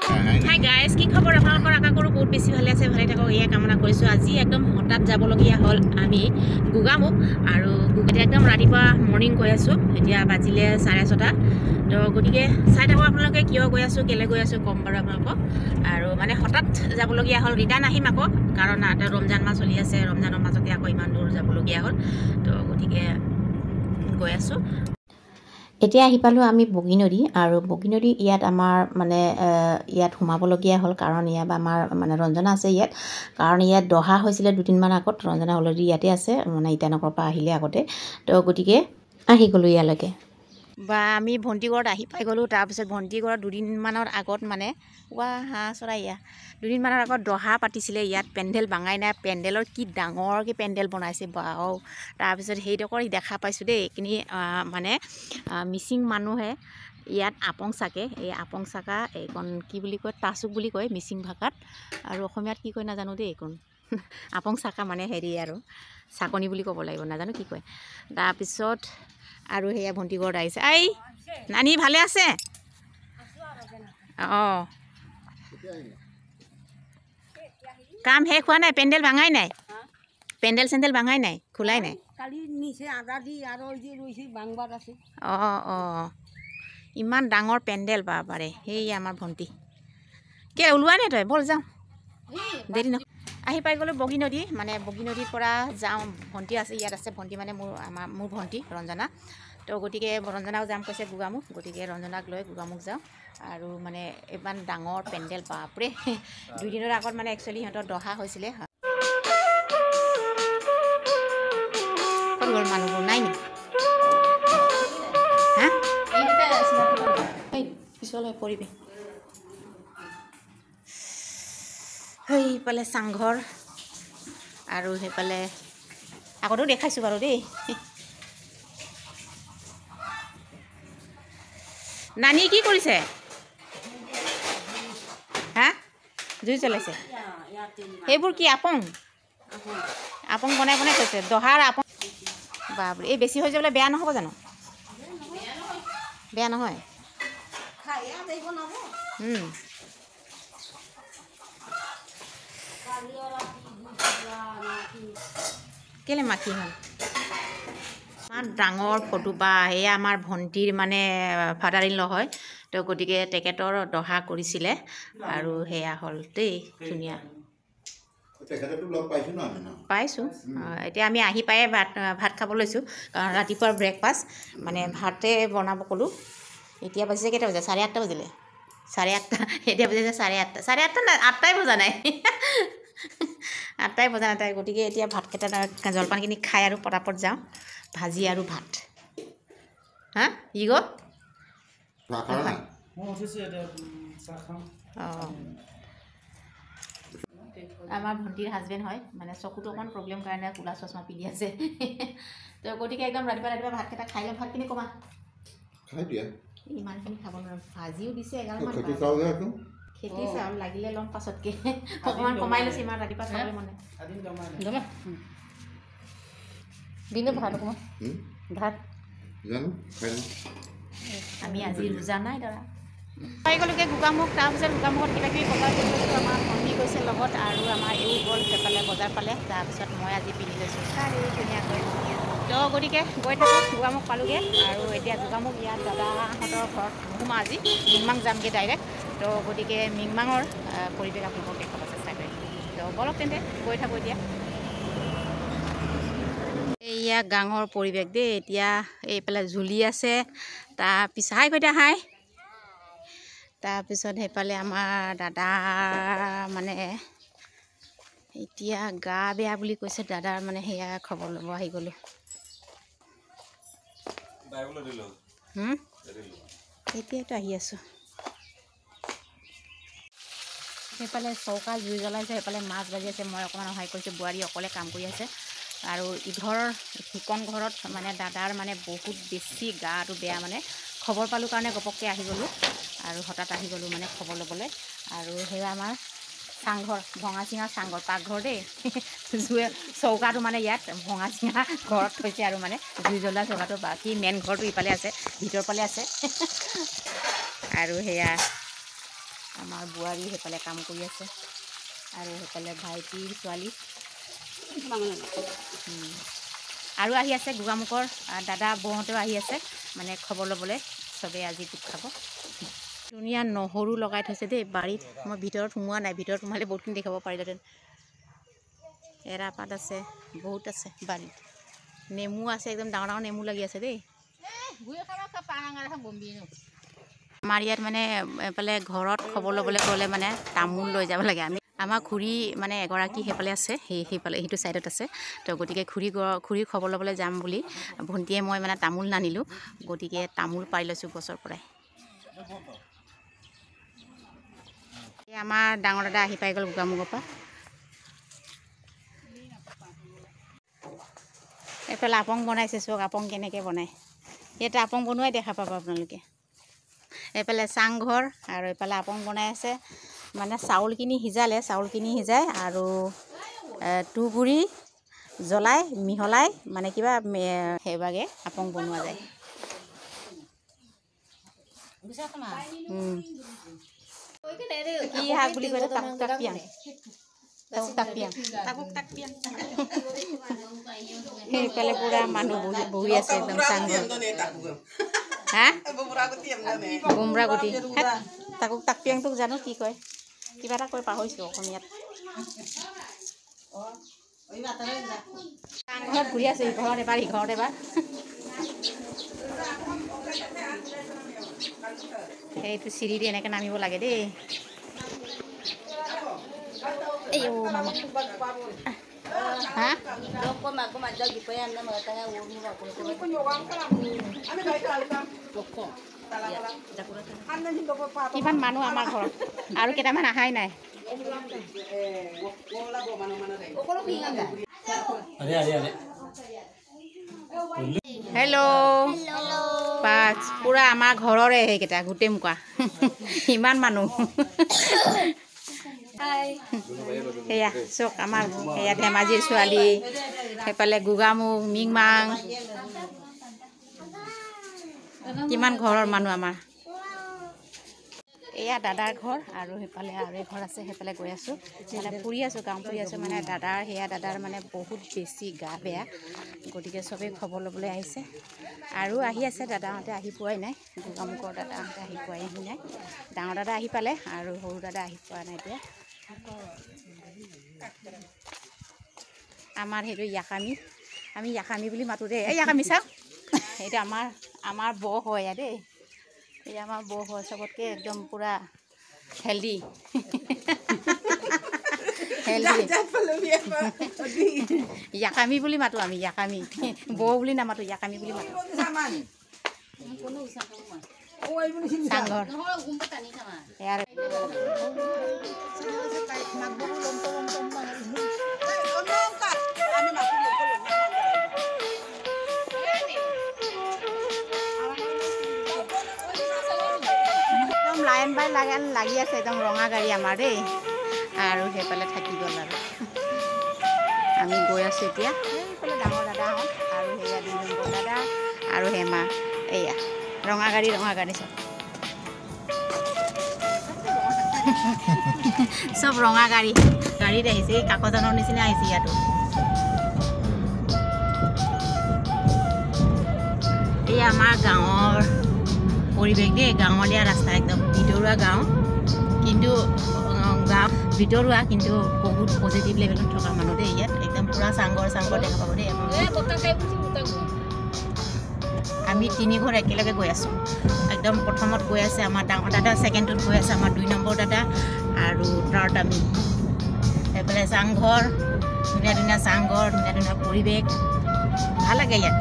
Hi guys, কি খবৰ আপোনালোকৰ? আশা কৰোঁ বহুত বেছি ভালে আছে, ভালে থাকক এয়া কামনা কৰিছোঁ। আজি একদম হঠাৎ যাবলগীয়া হ'ল আমি গোগামুখ, আৰু এতিয়া একদম ৰাতিপুৱা মৰ্ণিং গৈ আছোঁ। এতিয়া বাজিলে 6:30। তো গতিকে চাই থাকক আপোনালোকে কিয় গৈ আছোঁ, কেলৈ গৈ আছোঁ ক'ম বাৰু আপোনালোকক। আৰু মানে হঠাৎ যাবলগীয়া হ'ল, ৰিটাৰ্ণ আহিম আকৌ, কাৰণ এটা ৰমজান মাহ চলি আছে। ৰমজানৰ মাজতে আকৌ ইমান দূৰ যাবলগীয়া হ'ল, তো গতিকে গৈ আছোঁ। এতিয়া আহি পালোঁ আমি বগীনদী, আৰু বগীনদী ইয়াত আমাৰ মানে ইয়াত সোমাবলগীয়া হ'ল, কাৰণ ইয়াত আমাৰ মানে ৰঞ্জনা আছে ইয়াত। কাৰণ ইয়াত দহা হৈছিলে 2-3 আগত। ৰঞ্জনা অলৰেডি ইয়াতে আছে, মানে ইটানগৰৰ পৰা আহিলে আগতে। তো গতিকে আহি গ'লোঁ ইয়ালৈকে। বা আমি ভণ্টিঘৰত আহি পাই গ'লোঁ। তাৰপিছত ভণ্টিঘৰত 2দিনমানৰ আগত মানে হাঁহ চৰাই ইয়া 2দিনমানৰ আগত দহা পাতিছিলে ইয়াত। পেণ্ডেল ভাঙাই নাই, পেণ্ডেলৰ কি ডাঙৰকৈ পেণ্ডেল বনাইছে বাও। তাৰপিছত সেইডোখৰ দেখা পাইছোঁ দেই, এইখিনি মানে মিচিং মানুহে ইয়াত আপং চাকে। এই আপং চাকা এইকণ কি বুলি কয়, তাচুক বুলি কয় মিচিং ভাষাত, আৰু অসমীয়াত কি কয় নাজানো দেই। এইকণ আপং চাকা মানে হেৰি আৰু চাকনি বুলি ক'ব লাগিব, নাজানো কি কয়। তাৰপিছত আৰু সেয়া ভণ্টি ঘৰত আহিছে। আই নানি ভালে আছে? অঁ, কাম শেষ হোৱা নাই? পেণ্ডেল ভাঙাই নাই? পেণ্ডেল চেণ্ডেল ভাঙাই নাই, খোলাই নাই? অঁ অঁ, ইমান ডাঙৰ পেণ্ডেল বাৰে। সেই আমাৰ ভণ্টি কে ওলোৱা নাই তই? ব'ল যাওঁ, দেৰি ন। আহি পাই গ'লোঁ বগীনদী। মানে বগীনদীৰ পৰা যাওঁ, ভণ্টি আছে ইয়াত আছে। ভণ্টি মানে মোৰ ভণ্টি ৰঞ্জনা। তো গতিকে ৰঞ্জনাও যাম কৈছে গোগামুখ, গতিকে ৰঞ্জনাক লৈ গোগামুখ যাওঁ। আৰু মানে ইমান ডাঙৰ পেণ্ডেল বাপৰে। 2 দিনৰ আগত মানে একচুৱেলি সিহঁতৰ দহা হৈছিলে। ক'ত গ'ল মানুহবোৰ? নাই নেকি? হা, পিছলৈ পৰিবি। সেইফালে চাংঘৰ, আৰু সেইফালে আগতেও দেখাইছোঁ বাৰু দেই। নানি কি কৰিছে? হা, জুই জ্বলাইছে? সেইবোৰ কি আপং? আপং বনাই বনাই থৈছে, দহাৰ আপং। বাপৰে, এই বেছি হৈ যাবলৈ বেয়া নহ'ব জানো? বেয়া নহয়? কেলে মাখি হ'ল? ইমান ডাঙৰ ফটো বা, সেয়া আমাৰ ভণ্টিৰ মানে ফাদাৰ ইন ল হয়। তো গতিকে তেখেতৰ দহা কৰিছিলে, আৰু সেয়া হ'ল দেই, ধুনীয়া পাইছোঁ। এতিয়া আমি আহি পায়ে ভাত খাব লৈছোঁ, কাৰণ ৰাতিপুৱাৰ ব্ৰেকফাষ্ট মানে ভাতে বনাব ক'লোঁ। এতিয়া বাজিছে কেইটা বাজিছে? 8:30 বাজিলে। 8:30, এতিয়া বাজিছে 8:30। 8:30 নাই, 8টাই বজা নাই। 8টাই বজা নাই তাই। গতিকে এতিয়া ভাতকেইটা জলপানখিনি খাই আৰু পটাপট যাওঁ। ভাজি আৰু ভাত। হা ই গ'ল? অঁ, আমাৰ ভণ্টিৰ হাজবেণ্ড হয়, মানে চকুটো অকণমান প্ৰব্লেম কাৰণে ক'লা চশমা পিন্ধি আছে। তো গতিকে একদম ৰাতিপুৱা ভাতকেইটা খাই লওঁ। ভাতখিনি কমা, ইমানখিনি খাব নোৱাৰোঁ। ভাজিও দিছে এগালমান। খেতি চাউল লাগিলে ল'ম পাছতকৈ, অকণমান কমাই লৈছে, ইমান ৰাতিপুৱা খাবলৈ মনে। ভাত আমি আজি ৰোজা নাই ধৰা। পাই গ'লোগৈ গোগামুখ। তাৰপিছত গোগামুখত কিবাকিবি বজাৰ কৰি লৈছোঁ। আমাৰ ভণ্টি গৈছে লগত, আৰু আমাৰ এওঁ গ'ল সেইফালে বজাৰ পালে। তাৰপিছত মই আজি পিন্ধি লৈছোঁ শাৰী ধুনীয়াকৈ। তো গতিকে গৈ থাকোঁ। গোগামুখ পালোঁগৈ, আৰু এতিয়া গোগামুখ ইয়াত দাদাহঁতৰ ঘৰত নোসোমাওঁ আজি, মিংমাং যামগৈ ডাইৰেক্ট। তো গতিকে মিংমাঙৰ পৰিৱেশ আপোনালোকক দেখাব চেষ্টা কৰিম। তো বলক তেন্তে গৈ থাকোঁ এতিয়া। এয়া গাঁৱৰ পৰিৱেশ দেই। এতিয়া এইফালে ঝুলি আছে, তাৰপিছত হাই কৈতা হাই। তাৰপিছত সেইফালে আমাৰ দাদা মানে এতিয়া গা বেয়া বুলি কৈছে দাদাৰ, মানে সেয়া খবৰ ল'ব আহি গ'লোঁ। এতিয়াতো আহি আছোঁ। সেইফালে চৌকা জুই জ্বলাইছে, সেইফালে মাছ ভাজি আছে। মই অকণমান সহায় কৰিছোঁ, বোৱাৰী অকলে কাম কৰি আছে। আৰু সিখন ঘৰত মানে দাদাৰ মানে বহুত বেছি গাটো বেয়া, মানে খবৰ পালোঁ কাৰণে ঘপককৈ আহি গ'লোঁ, আৰু হঠাৎ আহি গ'লোঁ মানে খবৰ ল'বলৈ। আৰু সেয়া আমাৰ চাংঘৰ, ভঙা চিঙা চাংঘৰ, পাকঘৰ দেই। চৌকাটো মানে ইয়াত ভঙা চিঙা ঘৰত থৈছে, আৰু মানে জুই জ্বলা চৌকাটো। বাকী মেইন ঘৰটো ইফালে আছে, ভিতৰ ফালে আছে। আৰু সেয়া আমাৰ বোৱাৰী সেইফালে কাম কৰি আছে আৰু সেইফালে ভাইটিৰ ছোৱালী আৰু আহি আছে গোগামুখৰ দাদা বৌহঁতেও আহি আছে মানে খবৰ ল'বলৈ চবেই আজি গোট খাব ধুনীয়া নহৰু লগাই থৈছে দেই বাৰীত মই ভিতৰত সোমোৱা নাই ভিতৰত সোমালে বহুতখিনি দেখাব পাৰিলোহেঁতেন এৰাপাত আছে বহুত আছে বাৰীত নেমু আছে একদম ডাঙৰ ডাঙৰ নেমু লাগি আছে দেই আমাৰ ইয়াত মানে এইফালে ঘৰত খবৰ ল'বলৈ গ'লে মানে তামোল লৈ যাব লাগে আমি আমাৰ খুৰী মানে এগৰাকী সেইফালে আছে সেইফালে সেইটো ছাইডত আছে তো গতিকে খুৰী খবৰ ল'বলৈ যাম বুলি ভণ্টিয়ে মই মানে তামোল নানিলোঁ গতিকে তামোল পাৰি লৈছোঁ গছৰ পৰাই এই আমাৰ ডাঙৰ দাদা আহি পাই গ'ল গোগামুখৰ পৰা এইফালে আপং বনাইছে চাওক আপং কেনেকৈ বনায় ইয়াতে আপং বনোৱাই দেখা পাব আপোনালোকে এইফালে চাংঘৰ আৰু এইফালে আপং বনাই আছে মানে চাউলখিনি সিজাই আৰু তুঁহগুৰি জ্বলাই মিহলাই মানে কিবা সেইভাগে আপং বনোৱা যায় কি শাক বুলি কয় সেইফালে পুৰা মানুহ বহি আছে একদম চাংঘৰ হা বুমৰা গুটি তাকোক তাকপিয়াংটোক জানো কি কয় কিবা এটা কৈ পাহৰিছোঁ অসমীয়াত চাংঘৰত ঘূৰি আছে ইঘৰত এবাৰ সিঘৰত এবাৰ সেইটো চিৰি দি এনেকৈ নামিব লাগে দেই এই মামা হা কিমান মানুহ আমাৰ ঘৰত আৰু কেইটামান অহাই নাই হেল্ল' পাঁচ পুৰা আমাৰ ঘৰৰে সেইকেইটা গোটেই মুকা ইমান মানুহ সেয়া চক আমাৰ সেয়া ধেমাজিৰ ছোৱালী সেইফালে গোগামুখ মিংমাং কিমান ঘৰৰ মানুহ আমাৰ এয়া দাদাৰ ঘৰ আৰু সেইফালে আৰু এঘৰ আছে সেইফালে গৈ আছোঁ মানে ফুৰি আছোঁ গাঁও ফুৰি আছোঁ মানে দাদাৰ মানে বহুত বেছি গা বেয়া গতিকে চবেই খবৰ ল'বলৈ আহিছে আৰু আহি আছে দাদাহঁতে আহি পোৱাই নাই গোগামুখৰ দাদাহঁতে আহি পোৱাই নাই ডাঙৰ দাদা আহি পালে আৰু সৰু দাদা আহি পোৱা নাই এতিয়া আমাৰ সেইটো ইয়াকামি আমি ইয়াকামি বুলি মাতোঁ দেই এই ইয়াকামি চাওক সেইটো আমাৰ বৌ হয় দেই এই আমাৰ বৌ হয় চবতকৈ একদম পূৰা হেল্ডি ইয়াকামি বুলি মাতোঁ আমি ইয়াকামি বৌ বুলি নামাতোঁ ইয়াকামি বুলি মাতোঁ চাংঘৰ লাইন বাই লাগি আছে একদম ৰঙা গাড়ী আমাৰ দেই আৰু সেইফালে থাকি গ'ল আৰু আমি গৈ আছোঁ এতিয়া সেইফালে ডাঙৰ দাদাহঁত আৰু সেয়া 2 নম্বৰ দাদা আৰু হেমা এয়া ৰঙা গাড়ী চব ৰঙা গাড়ীত আহিছে এই কাকজানৰ নিচিনা আহিছে ইয়াতো এই আমাৰ গাঁৱৰ পৰিৱেশ দেই গাঁৱলীয়া ৰাস্তা একদম ভিতৰুৱা গাঁও কিন্তু গাঁও ভিতৰুৱা কিন্তু বহুত পজিটিভ লেভেলত থকা মানুহ দেই ইয়াত একদম পূৰা চাংঘৰ দেখা পাব দেই আমি 3 ঘৰ একেলগে গৈ আছোঁ একদম প্ৰথমত গৈ আছে আমাৰ ডাঙৰ দাদা ছেকেণ্ডটোত গৈ আছে আমাৰ 2 নম্বৰ দাদা আৰু থাৰ্ড আমি এইফালে চাংঘৰ ধুনীয়া চাংঘৰ ধুনীয়া পৰিৱেশ ভাল লাগে ইয়াত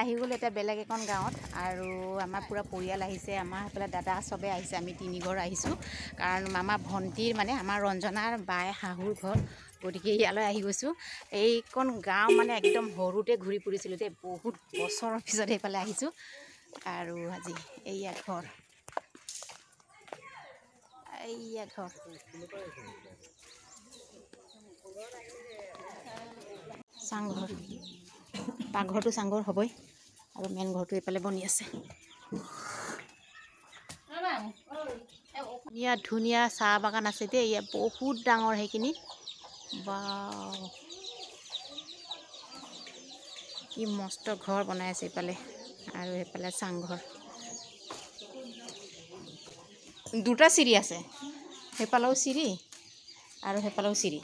আহি গ'লো এটা বেলেগ এখন গাঁৱত আৰু আমাৰ পুৰা পৰিয়াল আহিছে আমাৰ সেইফালে দাদা চবে আহিছে আমি 3 ঘৰ আহিছোঁ কাৰণ আমাৰ ভণ্টিৰ মানে আমাৰ ৰঞ্জনাৰ বাই শাহুৰ ঘৰ গতিকে ইয়ালৈ আহি গৈছোঁ এইখন গাঁও মানে একদম সৰুতে ঘূৰি ফুৰিছিলোঁ দেই বহুত বছৰৰ পিছত এইফালে আহিছোঁ আৰু আজি এইয়া ঘৰ চাংঘৰ পাকঘৰটো চাংঘৰ হ'বই আৰু মেইন ঘৰটো এইফালে বনি আছে ইয়াত ধুনীয়া চাহ বাগান আছে দেই ইয়াত বহুত ডাঙৰ সেইখিনি বা কি মস্ত ঘৰ বনাই আছে এইফালে আৰু এইফালে চাংঘৰ দুটা চিৰি আছে সেইফালেও চিৰি আৰু সেইফালেও চিৰি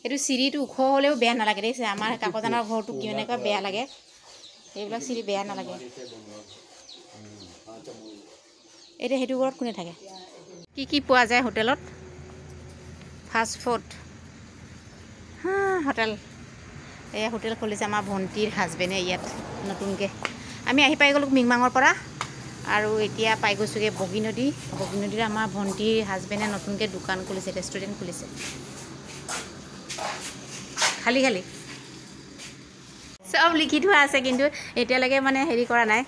এইটো চিৰিটো ওখ হ'লেও বেয়া নালাগে দেখিছে আমাৰ কাকজানৰ ঘৰটো কেনেকুৱা বেয়া লাগে এইবিলাক চিৰি বেয়া নালাগে এতিয়া সেইটো ঘৰত কোনে থাকে কি পোৱা যায় হোটেলত ফাষ্ট ফুড হোটেল এয়া হোটেল খুলিছে আমাৰ ভণ্টিৰ হাজবেণ্ডে ইয়াত নতুনকৈ আমি আহি পাই গ'লোঁ মিংমাঙৰ পৰা আৰু এতিয়া পাই গৈছোঁগৈ বগীনদীৰ আমাৰ ভণ্টিৰ হাজবেণ্ডে নতুনকৈ দোকান খুলিছে ৰেষ্টুৰেণ্ট খুলিছে খালী চব লিখি থোৱা আছে কিন্তু এতিয়ালৈকে মানে হেৰি কৰা নাই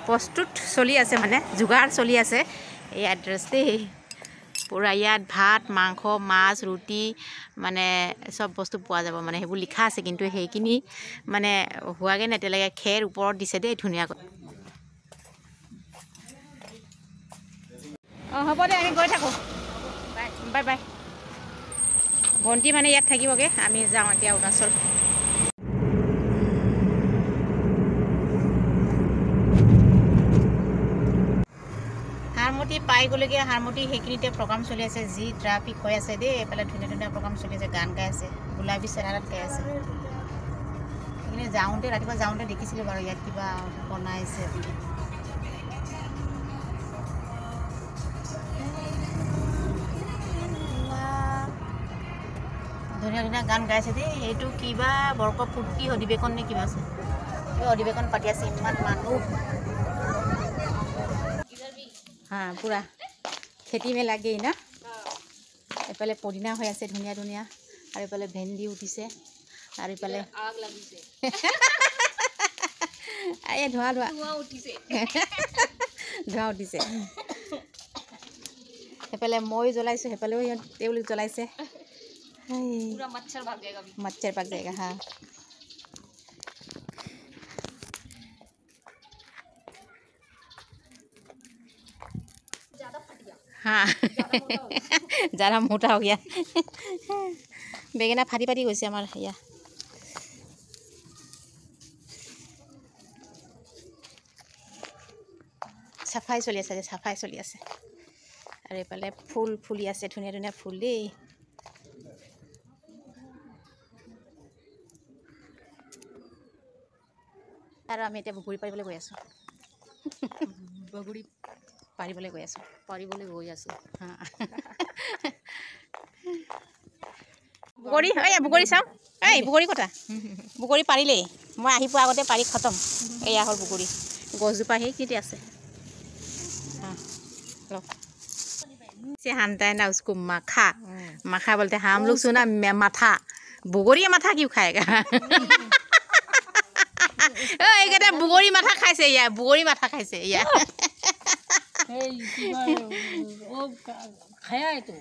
প্ৰস্তুত চলি আছে মানে যোগাৰ চলি আছে এই এড্ৰেছ দেই পূৰা ইয়াত ভাত মাংস মাছ ৰুটি মানে চব বস্তু পোৱা যাব মানে সেইবোৰ লিখা আছে কিন্তু সেইখিনি মানে হোৱাগৈ নাই এতিয়ালৈকে খেৰ ওপৰত দিছে দেই ধুনীয়াকৈ হ'ব দে আমি গৈ থাকোঁ বাই বাই ভণ্টি মানে ইয়াত থাকিবগৈ আমি যাওঁ এতিয়া অৰুণাচল হাৰমতি পাই গ'লেগৈ হাৰমতি সেইখিনিতে প্ৰগ্ৰাম চলি আছে যি ট্ৰাফিক হৈ আছে দেই এইফালে ধুনীয়া প্ৰগ্ৰাম চলি আছে গান গাই আছে গোলাবী চেৰাত গাই আছে সেইখিনি যাওঁতে ৰাতিপুৱা যাওঁতে দেখিছিলোঁ বাৰু ইয়াত কিবা বনাইছে ধুনীয়া গান গাইছে দেই এইটো কিবা বৰ্ক ফূৰ্তি অধিৱেশন নে কিবা আছে কিবা অধিৱেশন পাতি আছে ইমান মানুহ পূৰা খেতি মেলাগেই না এইফালে পদিনা হৈ আছে ধুনীয়া আৰু এইফালে ভেন্দি উঠিছে আৰু এইফালে এই ধোঁৱা উঠিছে সেইফালে মই জ্বলাইছোঁ সেইফালেও তেওঁলোক জ্বলাইছে मच्छर भाग जाएगा हाँ हाँ ज़्यादा मोटा हो गया बेगेना फाटी फाटी গৈছে আমাৰ ইয়া চাফাই চলি আছে আৰু এইফালে ফুল ফুলি আছে ধুনীয়া ফুল দেই আৰু আমি এতিয়া বগৰী পাৰিবলৈ গৈ আছোঁ বগৰী পাৰিবলৈ গৈ আছোঁ হা বগৰী বগৰী চাওঁ বগৰী কথা বগৰী পাৰিলেই মই আহি পোৱা আগতে পাৰি খতম এয়া হ'ল বগৰী গছজোপা সেইখিনিতে আছে हानता है ना उसको मखा बोलते हैं हम लोग सुना माथा बुगोरी माथा क्यों खाएगा बुगोरी माथा खाइसे या बुगोरी माथा खाइसे या खाया है तो